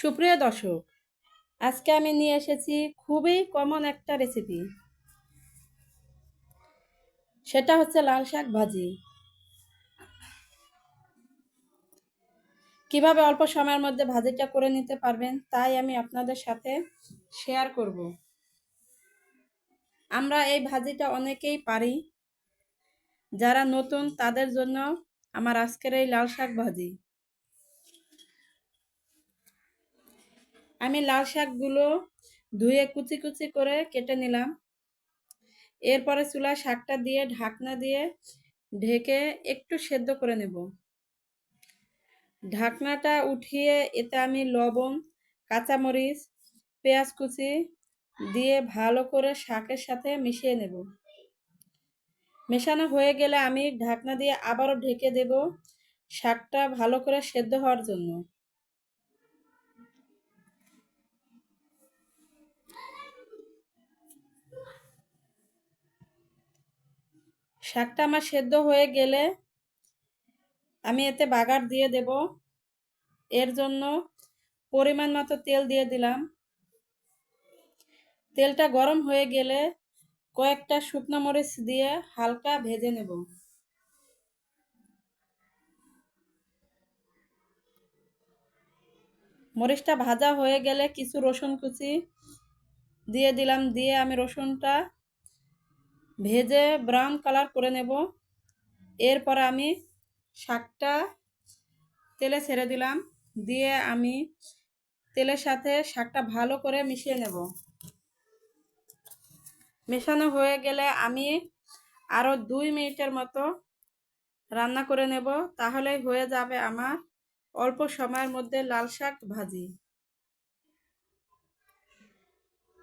সুপ্রিয় দর্শক, আজকে আমি নিয়ে এসেছি খুবই কমন একটা রেসিপি। সেটা হচ্ছে লাল শাক ভাজি। কিভাবে অল্প সময়ের মধ্যে ভাজিটা করে নিতে পারবেন তাই আমি আপনাদের সাথে শেয়ার করব। আমরা এই ভাজিটা অনেকেই পারি, যারা নতুন তাদের জন্য আমার আজকের এই লাল শাক ভাজি। আমি লাল শাকগুলো ধুয়ে কুচি কুচি করে কেটে নিলাম। এরপরে চুলায় শাকটা দিয়ে ঢাকনা দিয়ে ঢেকে একটু সেদ্ধ করে নেব। ঢাকনাটা উঠিয়ে এতে আমি লবণ, কাঁচামরিচ, পেঁয়াজ কুচি দিয়ে ভালো করে শাকের সাথে মিশিয়ে নেব। মেশানো হয়ে গেলে আমি ঢাকনা দিয়ে আবারও ঢেকে দেব শাকটা ভালো করে সেদ্ধ হওয়ার জন্য। শাকটা আমার সেদ্ধ হয়ে গেলে আমি এতে বাগার দিয়ে দেব। এর জন্য পরিমাণ মতো তেল দিয়ে দিলাম। তেলটা গরম হয়ে গেলে কয়েকটা শুকনো মরিচ দিয়ে হালকা ভেজে নেব। মরিচটা ভাজা হয়ে গেলে কিছু রসুন কুচি দিয়ে দিলাম। দিয়ে আমি রসুনটা ভেজে ব্রাউন কালার করে নেব। এরপর আমি শাকটা তেলে ছেড়ে দিলাম। দিয়ে আমি তেলের সাথে শাকটা ভালো করে মিশিয়ে নেব। মেশানো হয়ে গেলে আমি আরও 2 মিনিটের মতো রান্না করে নেব। তাহলেই হয়ে যাবে আমার অল্প সময়ের মধ্যে লাল শাক ভাজি।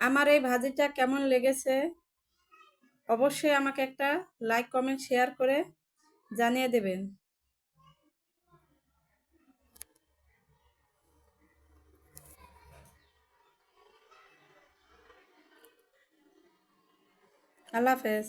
আমার এই ভাজিটা কেমন লেগেছে অবশ্যই আমাকে একটা লাইক, কমেন্ট, শেয়ার করে জানিয়ে দেবেন। আল্লাহ হাফেজ।